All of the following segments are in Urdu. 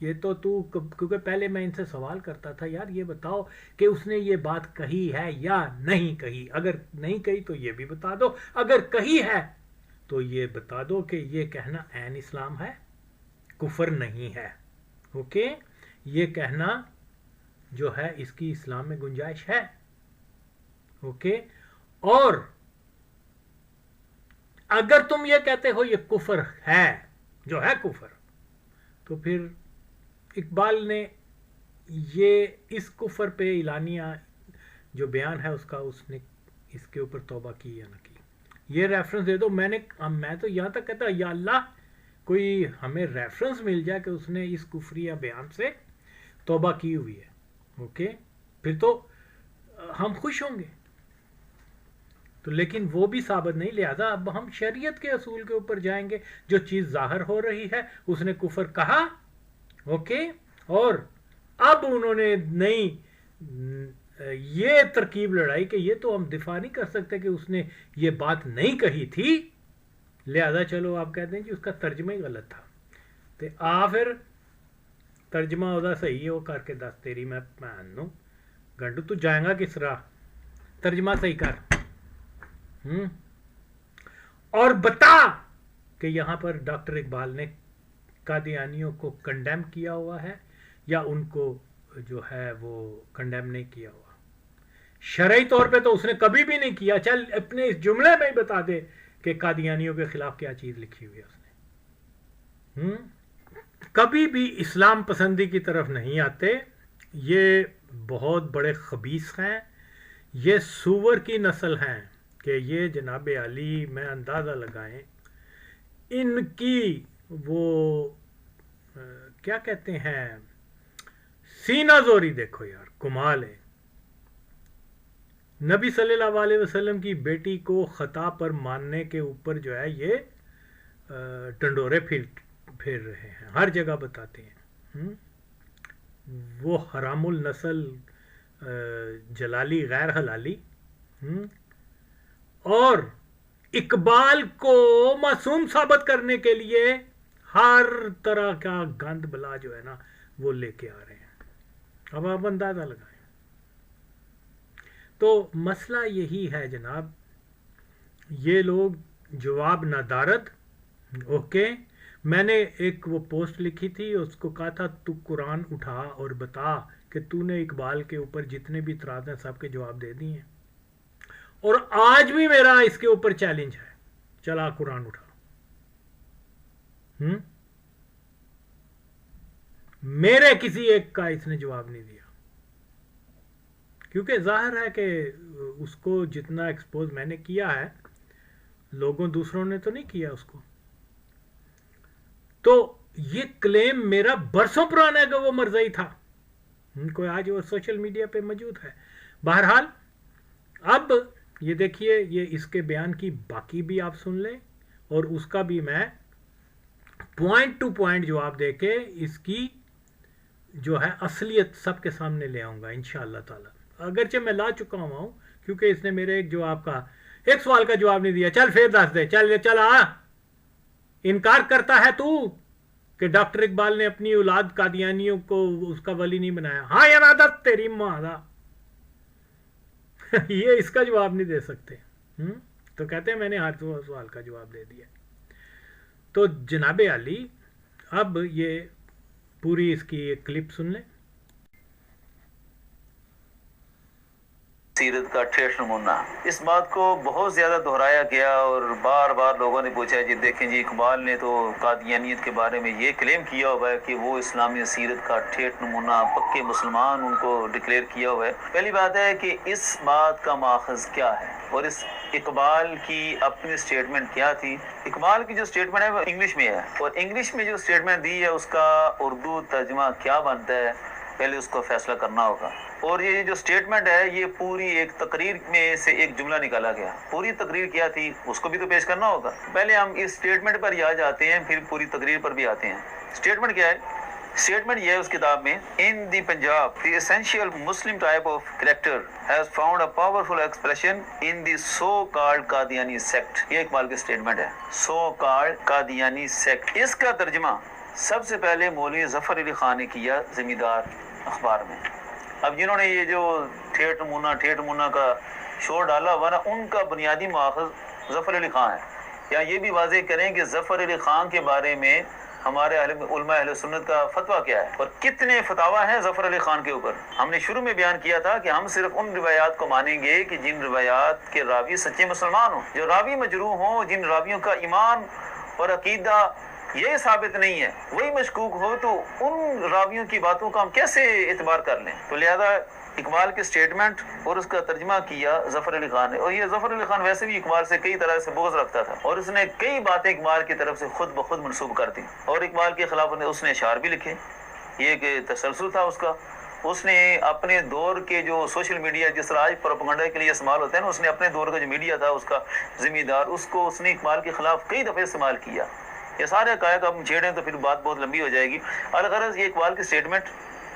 یہ تو کیونکہ پہلے میں ان سے سوال کرتا تھا یار یہ بتاؤ کہ اس نے یہ بات کہی ہے یا نہیں کہی، اگر نہیں کہی تو یہ بھی بتا دو، اگر کہی ہے تو یہ بتا دو کہ یہ کہنا عین اسلام ہے، کفر نہیں ہے، اوکے، یہ کہنا جو ہے اس کی اسلام میں گنجائش ہے، اوکے، اور اگر تم یہ کہتے ہو یہ کفر ہے، جو ہے کفر، تو پھر اقبال نے یہ اس کفر پہ اعلانیہ جو بیان ہے اس کا، اس نے اس کے اوپر توبہ کی یا نہ کی، یہ ریفرنس دے دو۔ میں تو یہاں تک کہتا یا اللہ کوئی ہمیں ریفرنس مل جائے کہ اس نے اس کفریہ بیان سے توبہ کی ہوئی ہے، اوکے، پھر تو ہم خوش ہوں گے، تو لیکن وہ بھی ثابت نہیں، لہذا اب ہم شریعت کے اصول کے اوپر جائیں گے، جو چیز ظاہر ہو رہی ہے اس نے کفر کہا، اوکے، اور اب انہوں نے نہیں یہ ترکیب لڑائی کہ یہ تو ہم دفاع نہیں کر سکتے کہ اس نے یہ بات نہیں کہی تھی، لہذا چلو آپ کہتے ہیں کہ اس کا ترجمہ ہی غلط تھا، تو پھر ترجمہ ہوتا صحیح ہے وہ کر کے دس تیری میں مانوں گنڈو تو جائیں گا کس راہ، ترجمہ صحیح کر، اور بتا کہ یہاں پر ڈاکٹر اقبال نے قادیانیوں کو کنڈیم کیا ہوا ہے یا ان کو جو ہے وہ کنڈیم نہیں کیا ہوا، شرعی طور پہ تو اس نے کبھی بھی نہیں کیا، چل اپنے اس جملے میں ہی بتا دے کہ قادیانیوں کے خلاف کیا چیز لکھی ہوئی ہے اس نے، کبھی بھی اسلام پسندی کی طرف نہیں آتے، یہ بہت بڑے خبیث ہیں، یہ سور کی نسل ہیں کہ یہ جناب علی میں اندازہ لگائیں ان کی وہ کیا کہتے ہیں سینہ زوری دیکھو یار، کمال ہے، نبی صلی اللہ علیہ وسلم کی بیٹی کو خطا پر ماننے کے اوپر جو ہے یہ ٹنڈورے پھیر رہے ہیں، ہر جگہ بتاتے ہیں، وہ حرام النسل جلالی غیر حلالی، اور اقبال کو معصوم ثابت کرنے کے لیے ہر طرح کا گند بلا جو ہے نا وہ لے کے آ رہے ہیں، اب آپ اندازہ لگائیں۔ تو مسئلہ یہی ہے جناب، یہ لوگ جواب ندارد، اوکے، میں نے ایک وہ پوسٹ لکھی تھی، اس کو کہا تھا تو قرآن اٹھا اور بتا کہ تو نے اقبال کے اوپر جتنے بھی اعتراض ہیں سب کے جواب دے دیے ہیں، اور آج بھی میرا اس کے اوپر چیلنج ہے، چلا قرآن اٹھا، میرے کسی ایک کا اس نے جواب نہیں دیا، کیونکہ ظاہر ہے کہ اس کو جتنا ایکسپوز میں نے کیا ہے لوگوں دوسروں نے تو نہیں کیا اس کو، تو یہ کلیم میرا برسوں پرانا ہے کہ وہ مرزائی تھا، کوئی آج وہ سوشل میڈیا پہ موجود ہے۔ بہرحال اب یہ دیکھیے، یہ اس کے بیان کی باقی بھی آپ سن لیں، اور اس کا بھی میں پوائنٹ ٹو پوائنٹ جواب دے کے اس کی جو ہے اصلیت سب کے سامنے لے آؤں گا انشاءاللہ تعالی، اگرچہ میں لا چکا ہوں کیونکہ اس نے میرے ایک جواب کا، ایک سوال کا جواب نہیں دیا، چل پھر دس دے، چل آ، انکار کرتا ہے تو کہ ڈاکٹر اقبال نے اپنی اولاد قادیانیوں کو اس کا ولی نہیں بنایا، ہاں یار عادت تیری ماں دا یہ اس کا جواب نہیں دے سکتے، تو کہتے ہیں میں نے ہر سوال کا جواب دے دیا۔ تو جناب علی اب یہ پوری اس کی ایک کلپ سن لیں۔ سیرت کا ٹھیٹھ نمونہ، اس بات کو بہت زیادہ دہرایا گیا اور بار بار لوگوں نے پوچھا جی دیکھیں جی اقبال نے تو قادیانیت کے بارے میں یہ کلیم کیا ہوا ہے کہ وہ اسلامی سیرت کا ٹھیٹھ نمونہ، پکے مسلمان ان کو ڈکلیئر کیا ہوا ہے۔ پہلی بات ہے کہ اس بات کا ماخذ کیا ہے اور اس اقبال کی اپنی سٹیٹمنٹ کیا تھی۔ اقبال کی جو سٹیٹمنٹ ہے وہ انگلش میں ہے، اور انگلش میں جو سٹیٹمنٹ دی ہے اس کا اردو ترجمہ کیا بنتا ہے پہلے اس کو فیصلہ کرنا ہوگا۔ اور یہ جو سٹیٹمنٹ ہے یہ پوری ایک تقریر میں سے ایک جملہ نکالا گیا، پوری تقریر کیا تھی اس کو بھی تو پیش کرنا ہوگا، پہلے ہم اس سٹیٹمنٹ پر ہی جاتے ہیں پھر پوری تقریر پر بھی آتے ہیں۔ سٹیٹمنٹ کیا ہے؟ سٹیٹمنٹ یہ ہے اس کتاب میں، ان دی Punjab the essential Muslim type of character has found a powerful expression in the so called Qadiani sect۔ یہ اقبال کی سٹیٹمنٹ ہے، so called قادیانی sect۔ اس کا ترجمہ سب سے پہلے مولوی ظفر علی خان نے کیا زمیندار اخبار میں. اب جنہوں نے یہ جو ٹھیٹ نمونہ کا شور ڈالا ہوا نا، ان کا بنیادی ماخذ ظفر علی خان ہے. یا یہ بھی واضح کریں کہ ظفر علی خان کے بارے میں ہمارے علماء اہل سنت کا فتویٰ کیا ہے اور کتنے فتاویٰ ہیں ظفر علی خان کے اوپر. ہم نے شروع میں بیان کیا تھا کہ ہم صرف ان روایات کو مانیں گے کہ جن روایات کے راوی سچے مسلمان ہوں. جو راوی مجروح ہوں، جن راویوں کا ایمان اور عقیدہ یہ ثابت نہیں ہے، وہی مشکوک ہو، تو ان راویوں کی باتوں کا ہم کیسے اعتبار کر لیں؟ تو لہذا اقبال کے سٹیٹمنٹ اور اس کا ترجمہ کیا ظفر علی خان نے. اور یہ ظفر علی خان ویسے بھی اقبال سے کئی طرح سے بغض رکھتا تھا، اور اس نے کئی باتیں اقبال کی طرف سے خود بخود منسوب کر دی، اور اقبال کے خلاف اس نے اشعار بھی لکھے. یہ ایک تسلسل تھا اس کا. اس نے اپنے دور کے جو سوشل میڈیا جس طرح آج پروپیگنڈا کے لیے استعمال ہوتا ہے نا، اس نے اپنے دور کا جو میڈیا تھا اس کا زمیندار، اس کو اس نے اقبال کے خلاف کئی دفعے استعمال کیا. یہ سارے حقائق ہم چھیڑیں تو پھر بات بہت لمبی ہو جائے گی. الغرض یہ اقبال کی سٹیٹمنٹ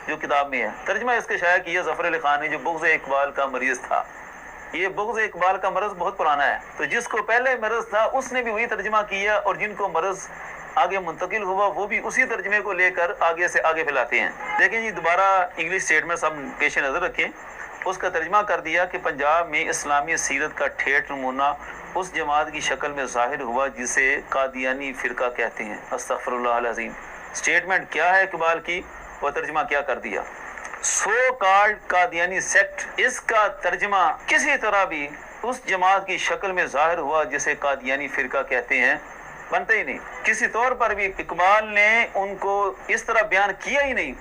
جو کتاب میں ہے، ترجمہ اس کے شائع کیا ظفر علی خان نے، جو بغض اقبال کا مریض تھا. یہ بغض اقبال کا مرض بہت پرانا ہے، تو جس کو پہلے مرض تھا اس نے بھی وہی ترجمہ کیا، اور جن کو مرض آگے منتقل ہوا وہ بھی اسی ترجمے کو لے کر آگے سے آگے پھیلاتے ہیں. دیکھیں جی، دوبارہ انگلش سٹیٹمنٹ سب پیش نظر رکھیں. اس کا ترجمہ کر دیا کہ پنجاب میں اسلامی سیرت کا ٹھیٹ نمونہ اس جماعت کی شکل میں ظاہر ہوا جسے قادیانی فرقہ کہتے ہیں. استغفر اللہ العظیم. سٹیٹمنٹ کیا ہے اقبال کی، وہ ترجمہ کیا کر دیا. سو کالڈ قادیانی سیکٹ، اس کا ترجمہ کسی طرح بھی اس جماعت کی شکل میں ظاہر ہوا جسے قادیانی فرقہ کہتے ہیں بنتا ہی نہیں. کسی طور پر بھی اقبال نے ان کو اس طرح بیان کیا ہی نہیں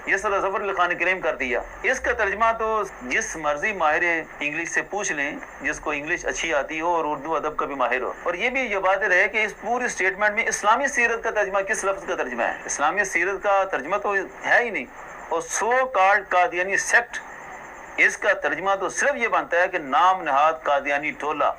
جس طرح ظفر علی خان نے کلیم کر دیا. اس کا ترجمہ تو جس مرضی ماہر انگلش سے پوچھ لیں، جس کو انگلش اچھی آتی ہو اور اردو ادب کا بھی ماہر ہو. اور یہ بھی یہ بات ہے کہ اس پوری سٹیٹمنٹ میں اسلامی سیرت کا ترجمہ کس لفظ کا ترجمہ ہے؟ اسلامی سیرت کا ترجمہ تو ہے ہی نہیں. اور سو کالڈ قادیانی سیکٹ، اس کا ترجمہ تو صرف یہ بنتا ہے کہ نام نہاد قادیانی ٹولہ.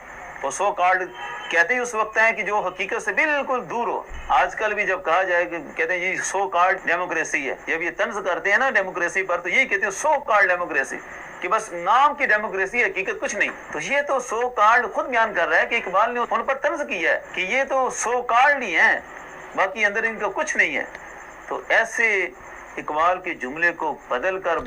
وہ سو کالڈ کہتے ہی اس وقت ہیں کہ جو حقیقت سے بالکل دور ہو. آج کل بھی جب کہا جائے کہ کہتے ہیں یہ سو کالڈ ڈیموکریسی ہے، جب یہ طنز کرتے ہیں نا ڈیموکریسی پر، تو یہی کہتے ہیں سو کالڈ ڈیموکریسی، کہ بس نام کی ڈیموکریسی، حقیقت کچھ نہیں. تو یہ تو سو کالڈ خود بیان کر رہا ہے کہ اقبال نے ان پر طنز کیا ہے کہ یہ تو سو کالڈ ہی ہیں، باقی اندر ان کا کچھ نہیں ہے. تو ایسے اقبال کے جملے کو بدل کر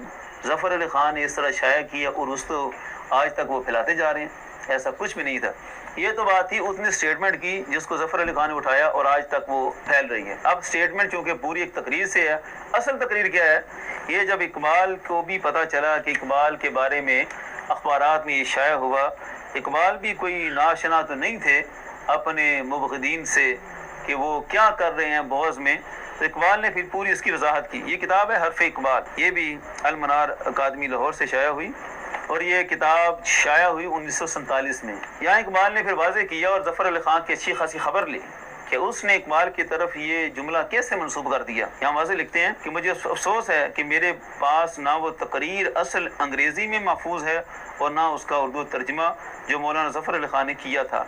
ظفر علی خان نے اس طرح شائع کیا، اور اس تو آج تک وہ پھیلاتے جا رہے ہیں. ایسا کچھ بھی نہیں تھا. یہ تو بات تھی اس نے سٹیٹمنٹ کی جس کو ظفر علی خان نے اٹھایا، اور آج تک وہ پھیل رہی ہے. اب سٹیٹمنٹ چونکہ پوری ایک تقریر سے ہے، اصل تقریر کیا ہے؟ یہ جب اقبال کو بھی پتہ چلا کہ اقبال کے بارے میں اخبارات میں یہ شائع ہوا، اقبال بھی کوئی ناشنا تو نہیں تھے اپنے مبغضین سے کہ وہ کیا کر رہے ہیں بغض میں. تو اقبال نے پھر پوری اس کی وضاحت کی. یہ کتاب ہے حرف اقبال، یہ بھی المنار اکادمی لاہور سے شائع ہوئی، اور یہ کتاب شائع ہوئی 1947 میں. یہاں اقبال نے پھر واضح کیا اور ظفر علی خان کی اچھی خاصی خبر لی کہ اس نے اقبال کی طرف یہ جملہ کیسے منسوب کر دیا. یہاں واضح لکھتے ہیں کہ مجھے افسوس ہے کہ میرے پاس نہ وہ تقریر اصل انگریزی میں محفوظ ہے اور نہ اس کا اردو ترجمہ جو مولانا ظفر علی خان نے کیا تھا.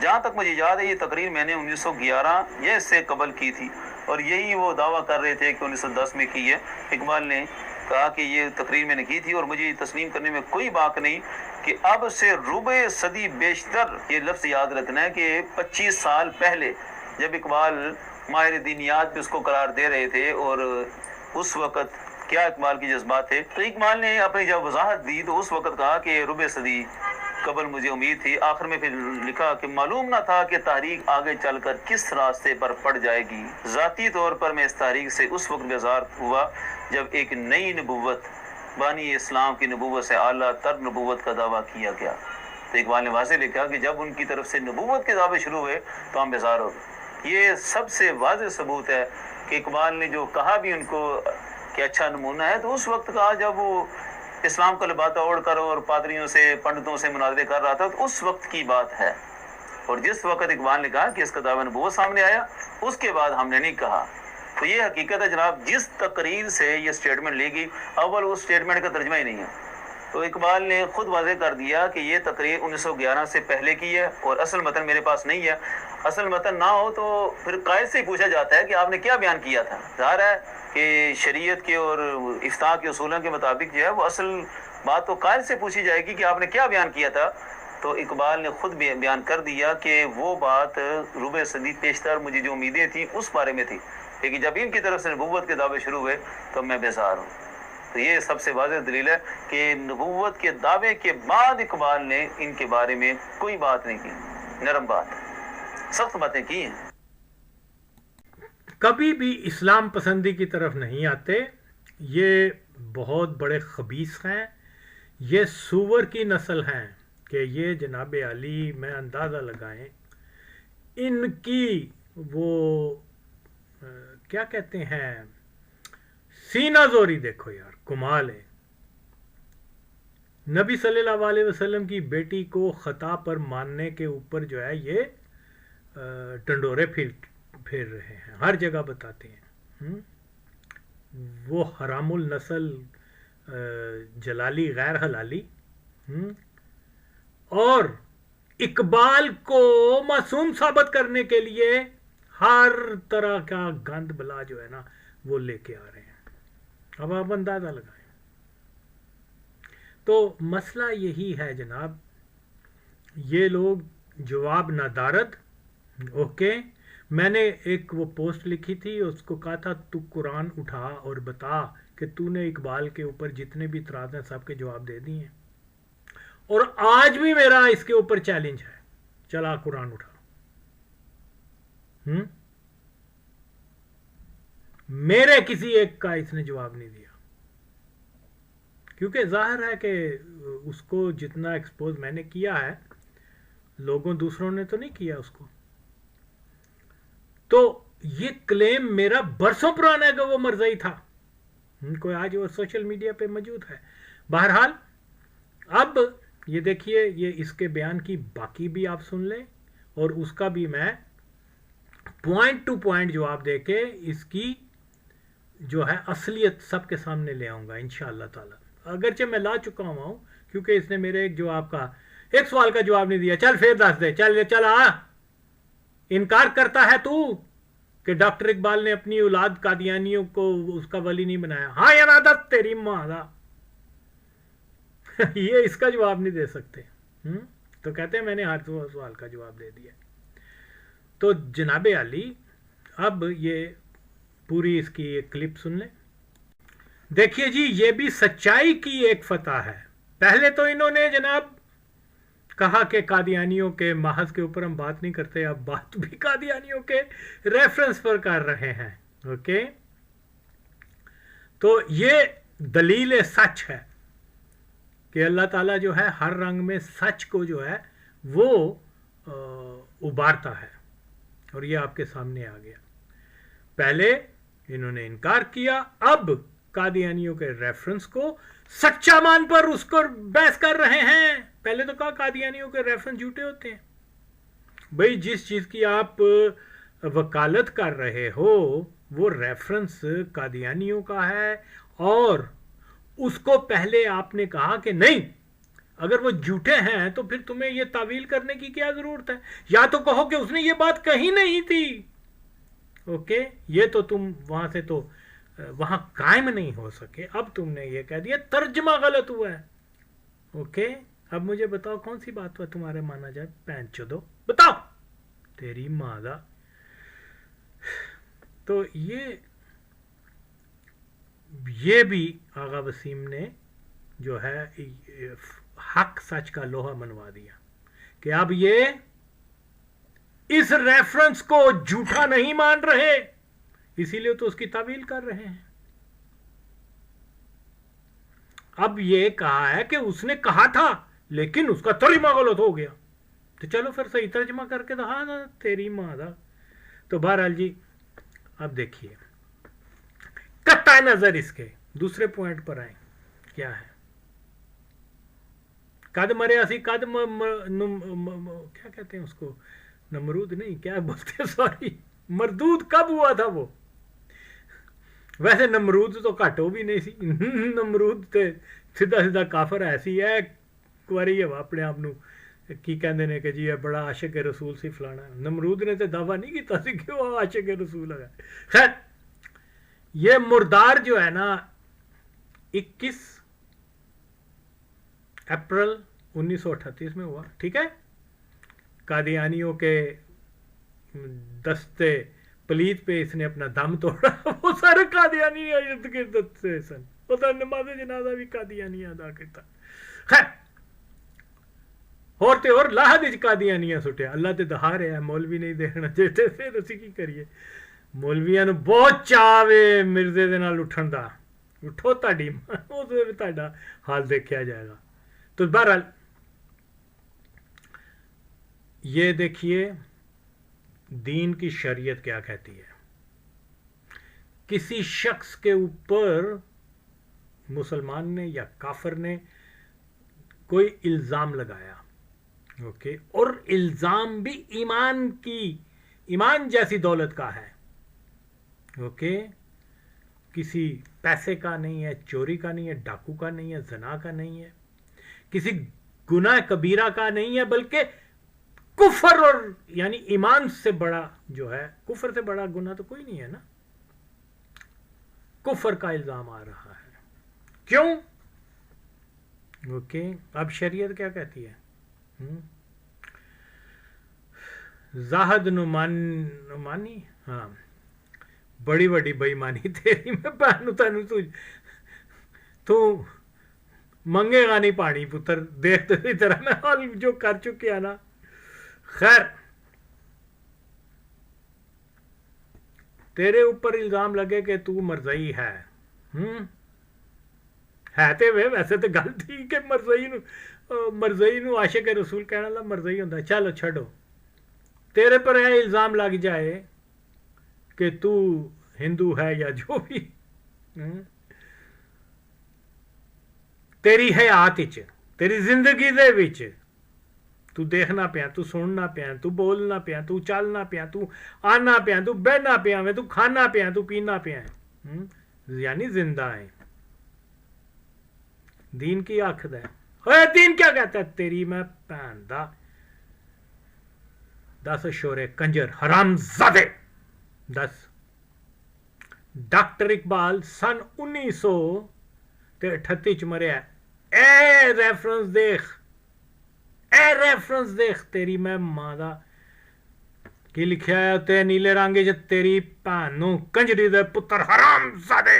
جہاں تک مجھے یاد ہے یہ تقریر میں نے 1911 یا اس سے قبل کی تھی، اور یہی وہ دعویٰ کر رہے تھے کہ 1910 میں کی ہے. اقبال نے کہا کہ یہ تقریر میں نے کی تھی، اور مجھے تسلیم کرنے میں کوئی بات نہیں کہ اب سے ربع صدی بیشتر، یہ لفظ یاد رکھنا ہے کہ 25 سال پہلے جب اقبال ماہر دینیات پہ اس کو قرار دے رہے تھے، اور اس وقت کیا اقبال کی جذبات تھے. تو اقبال نے اپنی جب وضاحت دی تو اس وقت کہا کہ ربع صدی قبل مجھے امید تھی. آخر میں پھر لکھا کہ معلوم نہ تھا کہ تحریک آگے چل کر کس راستے پر پڑ جائے گی. ذاتی طور پر میں اس تحریک سے اس وقت بیزار ہوا جب ایک نئی نبوت، بانی اسلام کی نبوت سے اعلیٰ تر نبوت کا دعویٰ کیا گیا. تو اقبال نے واضح لکھا کہ جب ان کی طرف سے نبوت کے دعوے شروع ہوئے تو ہم بیزار ہو گئے. یہ سب سے واضح ثبوت ہے کہ اقبال نے جو کہا بھی ان کو کہ اچھا نمونہ ہے، تو اس وقت کہا جب وہ اسلام کا لبادہ اوڑھ کر اور پادریوں سے، پنڈتوں سے مناظرے کر رہا تھا، تو اس وقت کی بات ہے. اور جس وقت اقبال نے کہا کہ اس کا دعویٰ نبوت سامنے آیا، اس کے بعد ہم نے نہیں کہا. تو یہ حقیقت ہے جناب. جس تقریر سے یہ سٹیٹمنٹ لی گئی، اول اس سٹیٹمنٹ کا ترجمہ ہی نہیں ہے. تو اقبال نے خود واضح کر دیا کہ یہ تقریر 1911 سے پہلے کی ہے، اور اصل متن میرے پاس نہیں ہے. اصل متن نہ ہو تو پھر قائد سے ہی پوچھا جاتا ہے کہ آپ نے کیا بیان کیا تھا. ظاہر ہے کہ شریعت کے اور افتاء کے اصولوں کے مطابق جو ہے وہ اصل بات تو قائد سے پوچھی جائے گی کہ آپ نے کیا بیان کیا تھا. تو اقبال نے خود بیان کر دیا کہ وہ بات ربع صدی پیشتر مجھے جو امیدیں تھیں اس بارے میں تھی. لیکن جب ان کی طرف سے نبوت کے دعوے شروع ہوئے تو میں بیزار ہوں. تو یہ سب سے واضح دلیل ہے کہ نبوت کے دعوے کے بعد اقبال نے ان کے بارے میں کوئی بات نہیں کی، نرم بات، سخت باتیں کی ہیں. کبھی بھی اسلام پسندی کی طرف نہیں آتے. یہ بہت بڑے خبیث ہیں، یہ سور کی نسل ہیں کہ یہ جناب علی میں اندازہ لگائیں ان کی وہ کیا کہتے ہیں سینہ زوری دیکھو یار، کمال ہے. نبی صلی اللہ علیہ وسلم کی بیٹی کو خطا پر ماننے کے اوپر جو ہے یہ ڈنڈورے پھیر رہے ہیں، ہر جگہ بتاتے ہیں. وہ حرام النسل جلالی غیر حلالی، اور اقبال کو معصوم ثابت کرنے کے لیے ہر طرح کا گند بلا جو ہے نا وہ لے کے آ رہے ہیں. اب آپ اندازہ لگائیں. تو مسئلہ یہی ہے جناب، یہ لوگ جواب ندارد. اوکے، میں نے ایک وہ پوسٹ لکھی تھی، اس کو کہا تھا تو قرآن اٹھا اور بتا کہ تو نے اقبال کے اوپر جتنے بھی اعتراض ہیں سب کے جواب دے دیے ہیں. اور آج بھی میرا اس کے اوپر چیلنج ہے، چلا قرآن اٹھا. میرے کسی ایک کا اس نے جواب نہیں دیا، کیونکہ ظاہر ہے کہ اس کو جتنا ایکسپوز میں نے کیا ہے لوگوں دوسروں نے تو نہیں کیا اس کو. تو یہ کلیم میرا برسوں پرانا ہے کہ وہ مرزائی تھا، کوئی آج وہ سوشل میڈیا پہ موجود ہے. بہرحال اب یہ دیکھیے، یہ اس کے بیان کی باقی بھی آپ سن لیں اور اس کا بھی میں پوائنٹ ٹو پوائنٹ جواب دے کے اس کی جو ہے اصلیت سب کے سامنے لے آؤں گا انشاءاللہ تعالی. اگرچہ میں لا چکا ہوں کیونکہ اس نے میرے ایک سوال کا جواب نہیں دیا. چل پھر دس دے، چل آ. انکار کرتا ہے تو کہ ڈاکٹر اقبال نے اپنی اولاد قادیانیوں کو اس کا ولی نہیں بنایا؟ ہاں یا نہ تیری ماں دا. یہ اس کا جواب نہیں دے سکتے. تو کہتے ہیں میں نے ہر سوال کا جواب دے دیا. تو جناب علی اب یہ پوری اس کی ایک کلپ سن لیں. دیکھیے جی، یہ بھی سچائی کی ایک فتح ہے. پہلے تو انہوں نے جناب کہا کہ قادیانیوں کے محض کے اوپر ہم بات نہیں کرتے، اب بات بھی قادیانیوں کے ریفرنس پر کر رہے ہیں. اوکے، تو یہ دلیل سچ ہے کہ اللہ تعالیٰ جو ہے ہر رنگ میں سچ کو جو ہے وہ ابھارتا ہے، اور یہ آپ کے سامنے آ گیا. پہلے انہوں نے انکار کیا، اب قادیانیوں کے ریفرنس کو سچا مان پر اس کو بحث کر رہے ہیں. پہلے تو کہا قادیانیوں کے ریفرنس جھوٹے ہوتے ہیں. بھئی جس چیز کی آپ وکالت کر رہے ہو وہ ریفرنس قادیانیوں کا ہے، اور اس کو پہلے آپ نے کہا کہ نہیں، اگر وہ جھوٹے ہیں تو پھر تمہیں یہ تعویل کرنے کی کیا ضرورت ہے؟ یا تو کہو کہ اس نے یہ بات کہی نہیں تھی. اوکے، یہ تو تم وہاں سے تو وہاں قائم نہیں ہو سکے. اب تم نے یہ کہہ دیا ترجمہ غلط ہوا ہے. اوکے، اب مجھے بتاؤ کون سی بات پر تمہارے مانا جائے؟ پین چودو بتاؤ تیری ماں دا. تو یہ بھی آغا وسیم نے جو ہے حق سچ کا لوہا منوا دیا کہ اب یہ اس ریفرنس کو جھوٹا نہیں مان رہے، اسی لیے تو اس کی تعویل کر رہے ہیں. اب یہ کہا ہے کہ اس نے کہا تھا لیکن اس کا ترجمہ غلط ہو گیا، تو چلو پھر صحیح ترجمہ کر کے دکھا نا تیری ماں دا. تو بہرحال جی اب دیکھیے قطع نظر اس کے دوسرے پوائنٹ پر آئیں. کیا ہے؟ قد مرے اسی قد کیا کہتے ہیں اس کو؟ نمرود نہیں، کیا بولتے ہیں، سوری، مردود کب ہوا تھا وہ؟ ویسے نمرود تو گھٹو بھی نہیں سی. نمرود تے سیدھا سیدھا کافر ایسی ہے کواری اپنے آپ نو کی کہندے نے کہ جی یہ بڑا عاشق رسول سی فلانا. نمرود نے تو دعویٰ نہیں کیتا سی کہ وہ عاشق رسول ہے. خیر، یہ مردار جو ہے نا 21 اپریل 1938 میں ہوا. ٹھیک ہے، قادیانیوں کے دستے پلیت پہ اس نے اپنا دم توڑا وہ سارے قادیانی ارد گرد سے سن وہ نماز جنازہ بھی قادیانی ادا کرتا خیر اور تے اور لاہ وچ قادیانیاں سٹیا اللہ تے دہا رہا ہے مولوی نہیں دیکھنا چاہتے پھر اسی کی کریے مولویاں نو بہت چاوے مرزے دے نال اٹھن دا اٹھو تہاڈی اس دے تہاڈا حال دیکھا جائے گا تو بہرحال یہ دیکھیے دین کی شریعت کیا کہتی ہے کسی شخص کے اوپر مسلمان نے یا کافر نے کوئی الزام لگایا اوکے اور الزام بھی ایمان جیسی دولت کا ہے اوکے کسی پیسے کا نہیں ہے چوری کا نہیں ہے ڈاکو کا نہیں ہے زنا کا نہیں ہے کسی گناہ کبیرہ کا نہیں ہے بلکہ کفر اور یعنی ایمان سے بڑا جو ہے کفر سے بڑا گناہ تو کوئی نہیں ہے نا کفر کا الزام آ رہا ہے کیوں اوکے اب شریعت کیا کہتی ہے زاہد نمانی ہاں بڑی بڑی بےمانی تیری میں پہنو تینوں تو منگے گا نہیں پانی پتر دیکھ تو اسی طرح میں حال جو کر چکے نا خیر تیرے اوپر الزام لگے کہ تو مرزئی ہے تے ویسے تو گل تھی کہ مرزئی نو عاشق رسول کہنا لا مرزئی ہوندا چلو چھڈو تیرے پر یہ الزام لگ جائے کہ تو ہندو ہے یا جو بھی تیری حیات وچ تیری زندگی دے وچ تو دیکھنا پیا تو سننا پیا تو بولنا پیا تو چلنا پیا تو آنا پیا تو بہنا پیا تو کھانا پیا تو پینا پیا یعنی زندہ ہے دین کی آخد ہے دین کیا کہتا ہے تیری میں بہن دا 10 شورے کنجر حرام زادے 10 ڈاکٹر اقبال سن 1938 چ مریا اے ریفرنس دیکھ تیری میں ماں دا کی لکھیا ہے تے نیلے رنگ چ تیری بہن نو کنجری دے پتر حرام زادے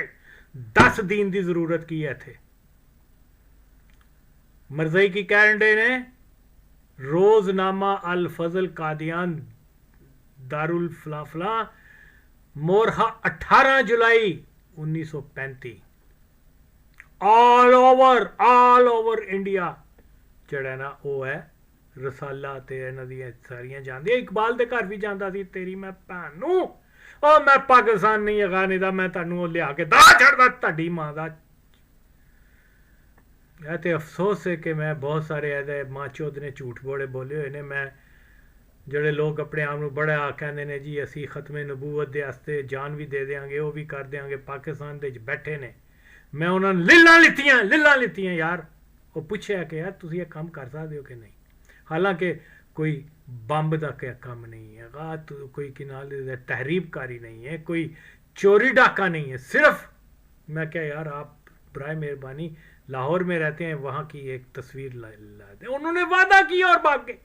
10 دین دی ضرورت کی ہے تھے مرزئی کی کیلنڈر نے روزنامہ الفضل قادیان دارالفلاں مورہا 18 جولائی 1935 آل اوور انڈیا جڑا نا وہ ہے رسالہ تے انہاں دی ساریاں جاندی اقبال دے گھر بھی جاندا سی تیری میں بہن نو او میں پاکستان نہیں اگانے دا میں تانوں لیا کے دا چھڑدا تہاڈی ماں دا تے افسوس ہے کہ میں بہت سارے ایسے ماں چود نے جھوٹ بوڑے بولے ہوئے نے میں جڑے لوگ اپنے آپ کو بڑا کہندے نے جی اسی ختم نبوت دے واسطے جان بھی دے دیاں گے وہ بھی کر دیاں گے پاکستان دے بیٹھے نے میں انہوں نے للاں لیتیاں یار وہ پوچھیا کہ یار تسی یہ کام کر سکدے ہو کہ نہیں حالانکہ کوئی بمب دا کیا کام نہیں ہے کوئی کنال تحریب کاری نہیں ہے کوئی چوری ڈاکہ نہیں ہے صرف میں کیا یار آپ برائے مہربانی لاہور میں رہتے ہیں وہاں کی ایک تصویر لا دیں انہوں نے وعدہ کیا اور بھاگ گئے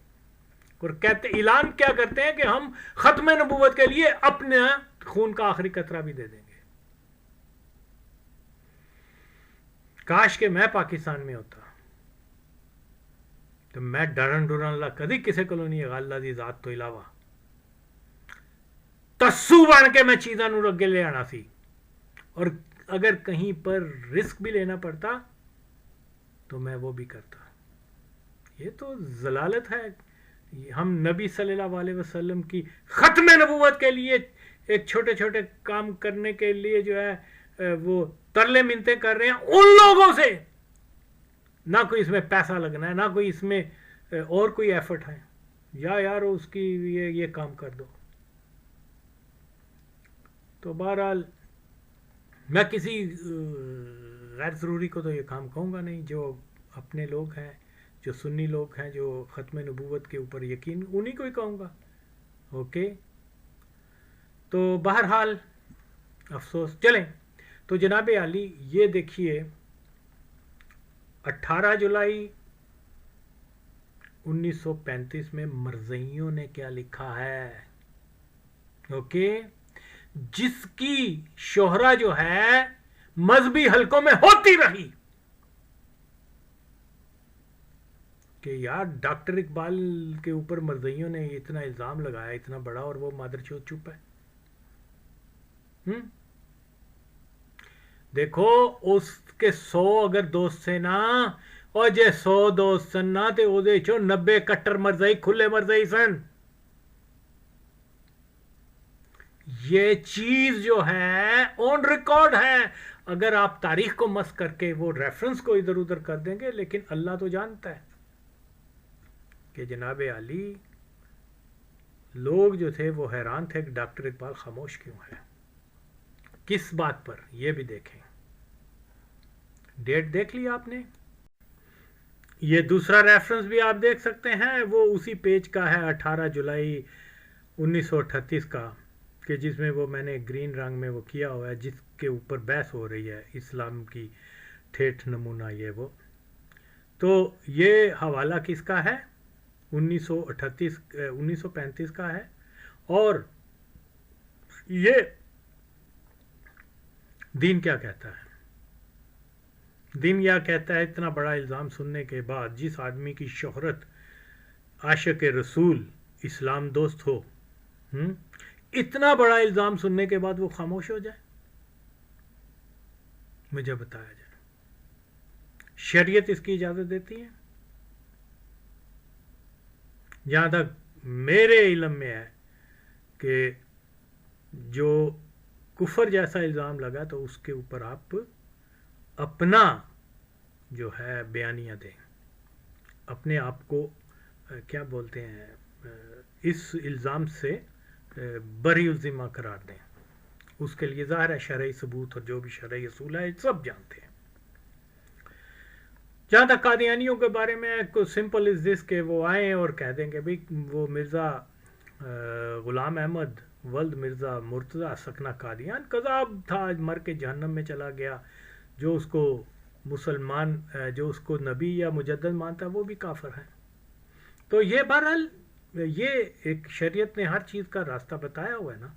اور کہتے اعلان کیا کرتے ہیں کہ ہم ختم نبوت کے لیے اپنے خون کا آخری قطرہ بھی دے دیں گے کاش کہ میں پاکستان میں ہوتا تو میں ڈرن اللہ کدی کسی کو نہیں ہے اللہ دی ذات تو علاوہ تسو بن کے میں چیزاں نو اگے لے آنا سی اور اگر کہیں پر رسک بھی لینا پڑتا تو میں وہ بھی کرتا یہ تو ضلالت ہے ہم نبی صلی اللہ علیہ وسلم کی ختم نبوت کے لیے ایک چھوٹے چھوٹے کام کرنے کے لیے جو ہے وہ ترلے منتیں کر رہے ہیں ان لوگوں سے نہ کوئی اس میں پیسہ لگنا ہے نہ کوئی اس میں اور کوئی ایفرٹ ہے یار اس کی یہ کام کر دو تو بہرحال میں کسی غیر ضروری کو تو یہ کام کہوں گا نہیں جو اپنے لوگ ہیں جو سنی لوگ ہیں جو ختم نبوت کے اوپر یقین انہی کو ہی کہوں گا اوکے تو بہرحال افسوس چلیں تو جناب عالی یہ دیکھیے 18 جولائی 1935 میں مرزئیوں نے کیا لکھا ہے اوکے جس کی شہرہ جو ہے مذہبی حلقوں میں ہوتی رہی کہ یار ڈاکٹر اقبال کے اوپر مرزائیوں نے اتنا الزام لگایا اتنا بڑا اور وہ مادر چوت چپ ہے. دیکھو اس کے 100 اگر دوست سے نا اور جے 100 دوست سن نا تے او دے چو 90 کٹر مرزائی کھلے مرزائی سن. یہ چیز جو ہے آن ریکارڈ ہے. اگر آپ تاریخ کو مس کر کے وہ ریفرنس کو ادھر ادھر کر دیں گے, لیکن اللہ تو جانتا ہے کہ جناب علی لوگ جو تھے وہ حیران تھے کہ ڈاکٹر اقبال خاموش کیوں ہے, کس بات پر, یہ بھی دیکھیں. ڈیٹ دیکھ لی آپ نے. یہ دوسرا ریفرنس بھی آپ دیکھ سکتے ہیں, وہ اسی پیج کا ہے 18 جولائی 1938 کا, کہ جس میں وہ میں نے گرین رنگ میں وہ کیا ہوا ہے, جس کے اوپر بحث ہو رہی ہے اسلام کی ٹھیٹھ نمونہ یہ وہ. تو یہ حوالہ کس کا ہے؟ 1935 کا ہے. اور یہ دین کیا کہتا ہے؟ دین یہ کہتا ہے اتنا بڑا الزام سننے کے بعد جس آدمی کی شہرت عاشق رسول اسلام دوست ہو, اتنا بڑا الزام سننے کے بعد وہ خاموش ہو جائے. مجھے بتایا جائے شریعت اس کی اجازت دیتی ہے؟ جہاں تک میرے علم میں ہے کہ جو کفر جیسا الزام لگا تو اس کے اوپر آپ اپنا جو ہے بیانیہ دیں, اپنے آپ کو کیا بولتے ہیں اس الزام سے بری الذمہ قرار دیں. اس کے لیے ظاہر ہے شرعی ثبوت اور جو بھی شرعی اصول ہے سب جانتے ہیں. جہاں تک قادیانیوں کے بارے میں سمپل از دس کہ وہ آئیں اور کہہ دیں کہ بھئی وہ مرزا غلام احمد ولد مرزا مرتضی سکنہ قادیان کذاب تھا, مر کے جہنم میں چلا گیا. جو اس کو مسلمان جو اس کو نبی یا مجدد مانتا ہے وہ بھی کافر ہیں. تو یہ بہرحال یہ ایک شریعت نے ہر چیز کا راستہ بتایا ہوا ہے نا.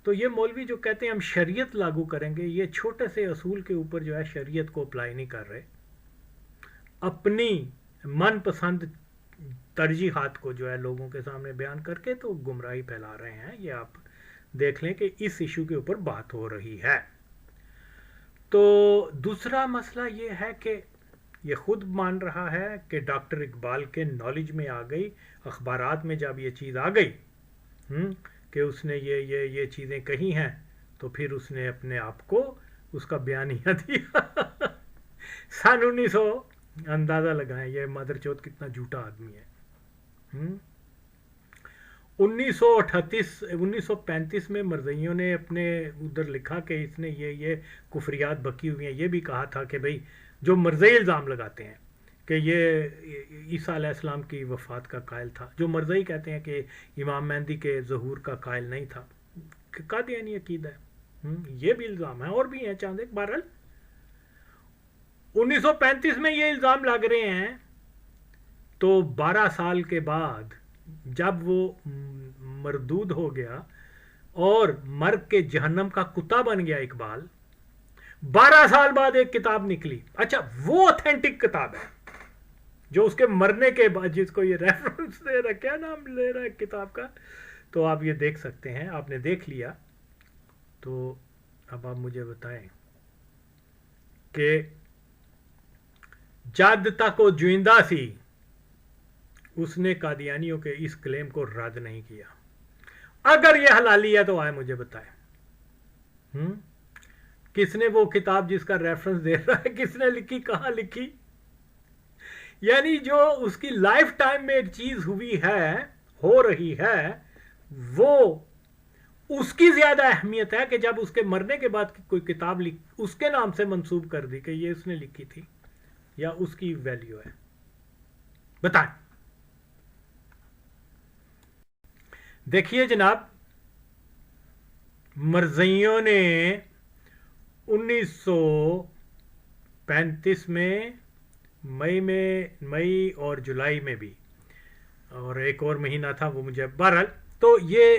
تو یہ مولوی جو کہتے ہیں ہم شریعت لاگو کریں گے, یہ چھوٹے سے اصول کے اوپر جو ہے شریعت کو اپلائی نہیں کر رہے, اپنی من پسند ترجیحات کو جو ہے لوگوں کے سامنے بیان کر کے تو گمراہی پھیلا رہے ہیں. یہ آپ دیکھ لیں کہ اس ایشو کے اوپر بات ہو رہی ہے. تو دوسرا مسئلہ یہ ہے کہ یہ خود مان رہا ہے کہ ڈاکٹر اقبال کے نالج میں آ گئی, اخبارات میں جب یہ چیز آ گئی کہ اس نے یہ چیزیں کہی ہیں تو پھر اس نے اپنے آپ کو اس کا بیانیہ دیا. سن 1900 اندازہ لگائیں یہ مادر چوت کتنا جھوٹا آدمی ہے. 1935 میں مرزائیوں نے اپنے ادھر لکھا کہ اس نے یہ کفریات بکی ہوئی ہیں. یہ بھی کہا تھا کہ بھئی جو مرزائی الزام لگاتے ہیں کہ یہ عیسیٰ علیہ السلام کی وفات کا قائل تھا, جو مرزائی کہتے ہیں کہ امام مہدی کے ظہور کا قائل نہیں تھا, قادیانی عقیدہ ہے. یہ بھی الزام ہے اور بھی ہیں چاند ایک. بہرحال 1935 میں یہ الزام لگ رہے ہیں تو 12 سال کے بعد جب وہ مردود ہو گیا اور مر کے جہنم کا کتا بن گیا اقبال, 12 سال بعد ایک کتاب نکلی. اچھا وہ اوتھینٹک کتاب ہے جو اس کے مرنے کے بعد, جس کو یہ ریفرنس دے رہا ہے, کیا نام لے رہا ہے کتاب کا, تو آپ یہ دیکھ سکتے ہیں. آپ نے دیکھ لیا تو اب آپ مجھے بتائیں کہ جد تک وہ جوئندہ سی اس نے قادیانیوں کے اس کلیم کو رد نہیں کیا. اگر یہ حلالی ہے تو آئے مجھے بتائیں کس نے وہ کتاب جس کا ریفرنس دے رہا ہے کس نے لکھی, کہاں لکھی. یعنی جو اس کی لائف ٹائم میں ایک چیز ہوئی ہے, ہو رہی ہے, وہ اس کی زیادہ اہمیت ہے کہ جب اس کے مرنے کے بعد کوئی کتاب اس کے نام سے منسوب کر دی کہ یہ اس نے لکھی تھی, یا اس کی ویلیو ہے. بتائیں. دیکھیے جناب, مرزائیوں نے 1935 میں مئی اور جولائی میں بھی, اور ایک اور مہینہ تھا وہ مجھے, بہرحال تو یہ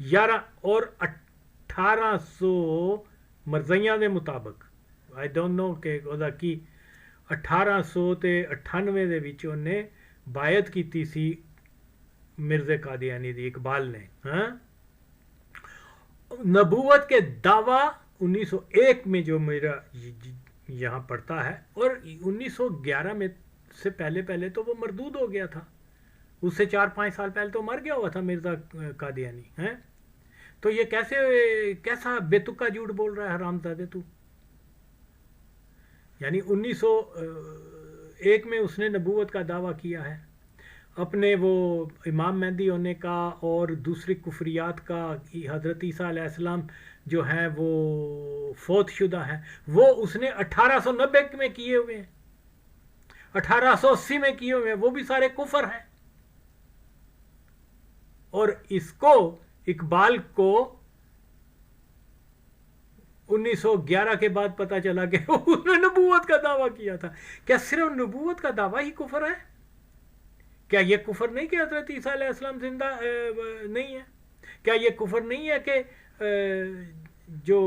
11 اور 1800 ਮਰਜ਼ਈਆਂ ਦੇ ਮੁਤਾਬਕ ਆਈ ਡੋਂਟ ਨੋ ਕਿ ਉਹਦਾ ਕੀ 1898 ਦੇ ਵਿੱਚ ਉਹਨੇ ਬਾਇਤ ਕੀਤੀ ਸੀ مرزا قادیانی دی اقبال نے. ہاں نبوت کے دعویٰ 1901 میں جو میرا یہاں پڑھتا ہے، اور 1911 میں سے پہلے تو وہ مردود ہو گیا تھا، اس سے 4-5 سال پہلے تو مر گیا ہوا تھا مرزا قادیانی. ہیں تو یہ کیسا بے تکا جھوٹ بول رہا ہے حرام زادے تو. یعنی 1901 میں اس نے نبوت کا دعویٰ کیا ہے، اپنے وہ امام مہدی ہونے کا اور دوسری کفریات کا، حضرت عیسیٰ علیہ السلام جو ہیں وہ فوت شدہ ہیں، وہ اس نے 1890 میں کیے ہوئے ہیں، 1880 میں کیے ہوئے ہیں، وہ بھی سارے کفر ہیں. اور اس کو اقبال کو 1911 کے بعد پتہ چلا کہ اس نے نبوت کا دعویٰ کیا تھا. کیا صرف نبوت کا دعویٰ ہی کفر ہے؟ کیا یہ کفر نہیں کہ حضرت عیسیٰ علیہ السلام زندہ نہیں ہے؟ کیا یہ کفر نہیں ہے کہ جو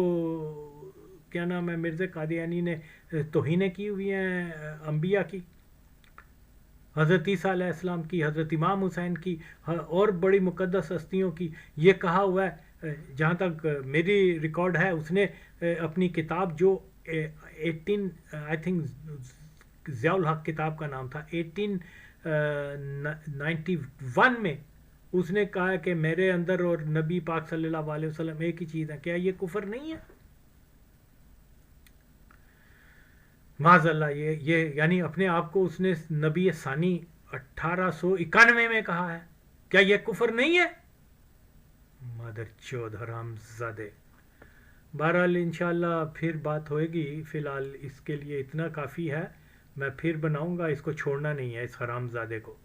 کیا نام ہے مرزا قادیانی نے توہینیں کی ہوئی ہیں انبیاء کی، حضرت عیسیٰ علیہ السلام کی، حضرت امام حسین کی، اور بڑی مقدس ہستیوں کی؟ یہ کہا ہوا ہے، جہاں تک میری ریکارڈ ہے، اس نے اپنی کتاب جو 18 آئی تھنک ضیاء الحق کتاب کا نام تھا، 1891 میں اس نے کہا کہ میرے اندر اور نبی پاک صلی اللہ علیہ وسلم ایک ہی چیز ہے. کیا یہ کفر نہیں ہے؟ معاذ اللہ. یہ یعنی اپنے آپ کو اس نے نبی ثانی 1891 میں کہا ہے. کیا یہ کفر نہیں ہے؟ مادر چود حرام زادے. بہرحال انشاءاللہ پھر بات ہوئے گی، فی الحال اس کے لیے اتنا کافی ہے. میں پھر بناؤں گا، اس کو چھوڑنا نہیں ہے اس حرام زادے کو.